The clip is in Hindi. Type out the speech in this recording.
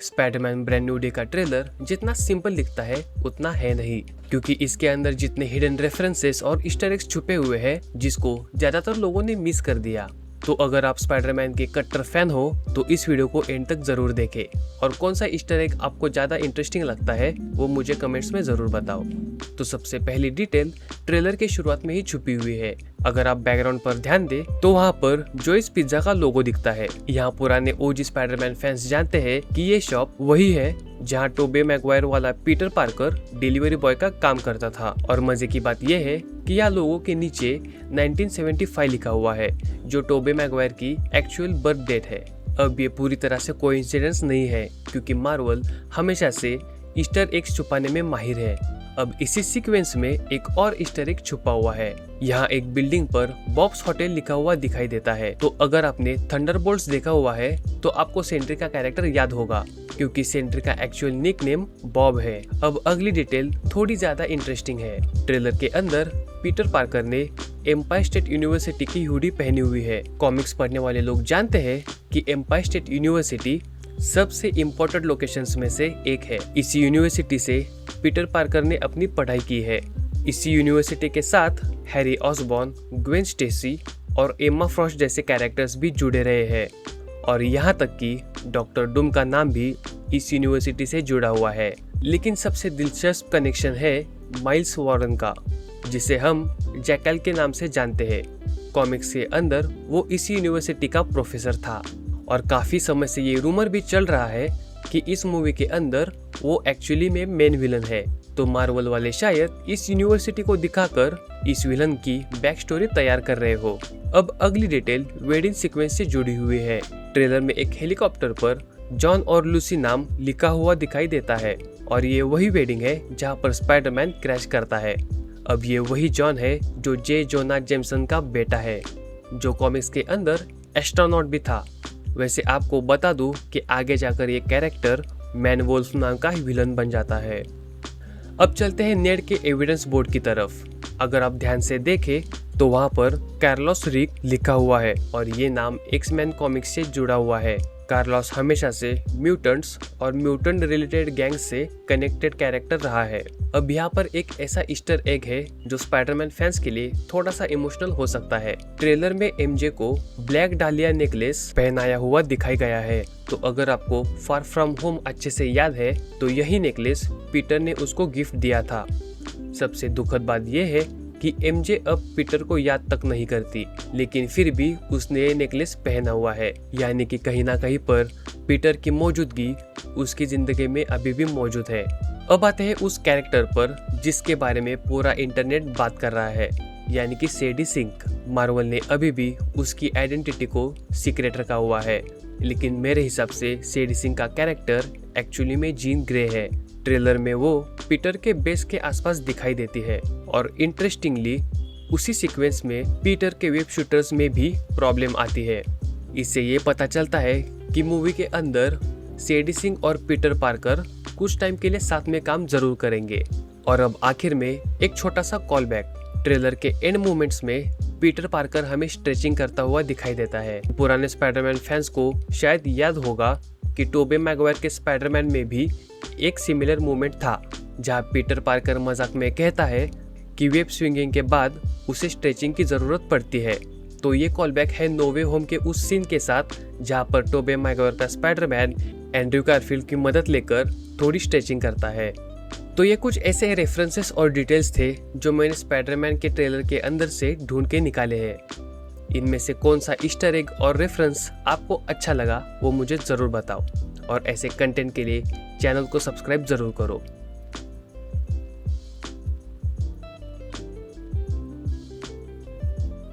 स्पाइडरमैन ब्रांड न्यू डे का ट्रेलर जितना सिंपल दिखता है उतना है नहीं, क्योंकि इसके अंदर जितने हिडन रेफरेंसेस और ईस्टर एग्स छुपे हुए हैं जिसको ज्यादातर लोगों ने मिस कर दिया। तो अगर आप स्पाइडरमैन के कट्टर फैन हो तो इस वीडियो को एंड तक जरूर देखें और कौन सा ईस्टर एग आपको ज्यादा इंटरेस्टिंग लगता है वो मुझे कमेंट्स में जरूर बताओ। तो सबसे पहली डिटेल ट्रेलर की शुरुआत में ही छुपी हुई है। अगर आप बैकग्राउंड पर ध्यान दें तो वहाँ पर जॉयस पिज्जा का लोगो दिखता है। यहाँ पुराने ओजी स्पाइडरमैन फैंस जानते हैं कि ये शॉप वही है जहाँ टोबे मैगवायर वाला पीटर पार्कर डिलीवरी बॉय का काम करता था। और मजे की बात यह है कि यह लोगों के नीचे 1975 लिखा हुआ है, जो टोबे मैगवायर की एक्चुअल बर्थ डेट है। अब ये पूरी तरह से कोइंसिडेंस नहीं है, क्योंकि मार्वल हमेशा से ईस्टर एग्स छुपाने में माहिर है। अब इसी सीक्वेंस में एक और ईस्टर एग छुपा हुआ है। यहाँ एक बिल्डिंग पर बॉब्स होटल लिखा हुआ दिखाई देता है। तो अगर आपने थंडरबोल्ट्स देखा हुआ है तो आपको सेंट्री का कैरेक्टर याद होगा, क्योंकि सेंट्री का एक्चुअल निकनेम बॉब है। अब अगली डिटेल थोड़ी ज्यादा इंटरेस्टिंग है। ट्रेलर के अंदर पीटर पार्कर ने एम्पायर स्टेट यूनिवर्सिटी की हुडी पहनी हुई है। कॉमिक्स पढ़ने वाले लोग जानते हैं कि एम्पायर स्टेट यूनिवर्सिटी सबसे इम्पोर्टेंट लोकेशंस में से एक है। इसी यूनिवर्सिटी से पीटर पार्कर ने अपनी पढ़ाई की है। इसी यूनिवर्सिटी के साथ हैरी ऑसबॉर्न, ग्वेन स्टेसी और एम्मा फ्रॉस्ट जैसे कैरेक्टर्स भी जुड़े रहे हैं। और यहाँ तक कि डॉक्टर डूम का नाम भी इस यूनिवर्सिटी से जुड़ा हुआ है। लेकिन सबसे दिलचस्प कनेक्शन है माइल्स वॉरेन का, जिसे हम जैकल के नाम से जानते हैं। कॉमिक्स के अंदर वो इसी यूनिवर्सिटी का प्रोफेसर था और काफी समय से ये रूमर भी चल रहा है कि इस मूवी के अंदर वो एक्चुअली में मेन विलन है। तो मार्वल वाले शायद इस यूनिवर्सिटी को दिखाकर इस विलन की बैक स्टोरी तैयार कर रहे हो। अब अगली डिटेल वेडिंग सीक्वेंस से जुड़ी हुई है। ट्रेलर में एक हेलीकॉप्टर पर जॉन और लूसी नाम लिखा हुआ दिखाई देता है और ये वही वेडिंग है जहाँ पर स्पाइडरमैन क्रैश करता है। अब ये वही जॉन है जो जे जोना जेमसन का बेटा है, जो कॉमिक्स के अंदर एस्ट्रोनॉट भी था। वैसे आपको बता दूं कि आगे जाकर ये कैरेक्टर मैन वोल्फ नाम का ही विलन बन जाता है। अब चलते हैं नेड के एविडेंस बोर्ड की तरफ। अगर आप ध्यान से देखें तो वहाँ पर कार्लोस रिक लिखा हुआ है और ये नाम एक्समैन कॉमिक्स से जुड़ा हुआ है। कार्लोस हमेशा से म्यूटेंट्स और म्यूटेंट रिलेटेड गैंग से कनेक्टेड कैरेक्टर रहा है। अब यहाँ पर एक ऐसा ईस्टर एग है जो स्पाइडरमैन फैंस के लिए थोड़ा सा इमोशनल हो सकता है। ट्रेलर में एमजे को ब्लैक डालिया नेकलेस पहनाया हुआ दिखाई गया है। तो अगर आपको फार फ्रॉम होम अच्छे से याद है तो यही नेकलेस पीटर ने उसको गिफ्ट दिया था। सबसे दुखद बात यह है कि एमजे अब पीटर को याद तक नहीं करती, लेकिन फिर भी उसने ये नेकलेस पहना हुआ है, यानी कि कहीं ना कहीं पर पीटर की मौजूदगी उसकी जिंदगी में अभी भी मौजूद है। अब आते हैं उस कैरेक्टर पर जिसके बारे में पूरा इंटरनेट बात कर रहा है, यानी कि सैडी सिंक। मार्वल ने अभी भी उसकी आइडेंटिटी को सीक्रेट रखा हुआ है, लेकिन मेरे हिसाब से सैडी सिंक का कैरेक्टर एक्चुअली में जीन ग्रे है। ट्रेलर में वो पीटर के बेस के आसपास दिखाई देती है और इंटरेस्टिंगली उसी सीक्वेंस में पीटर के वेब शूटर्स में भी प्रॉब्लम आती है। इससे ये पता चलता है कि मूवी के अंदर सैडी सिंक और पीटर पार्कर कुछ टाइम के लिए साथ में काम जरूर करेंगे। और अब आखिर में एक छोटा सा कॉल बैक। ट्रेलर के एंड मोमेंट्स में पीटर पार्कर हमें स्ट्रेचिंग करता हुआ दिखाई देता है। पुराने स्पाइडरमैन फैंस को शायद याद होगा कि टोबे मैगवायर के स्पाइडरमैन में भी एक सिमिलर मूवमेंट था, जहां पीटर पार्कर मजाक में कहता है कि वेब स्विंगिंग के बाद उसे स्ट्रेचिंग की जरूरत पड़ती है। तो ये कॉलबैक है नो वे होम के उस सीन के साथ जहां पर टोबे मैगवायर का स्पाइडरमैन एंड्रयू गारफील्ड की मदद लेकर थोड़ी स्ट्रेचिंग करता है। तो ये कुछ ऐसे रेफरेंसेस और डिटेल्स थे जो मैंने स्पाइडरमैन के ट्रेलर के अंदर से ढूंढ के निकाले हैं। इनमें से कौन सा ईस्टर एग और रेफरेंस आपको अच्छा लगा वो मुझे ज़रूर बताओ, और ऐसे कंटेंट के लिए चैनल को सब्सक्राइब ज़रूर करो।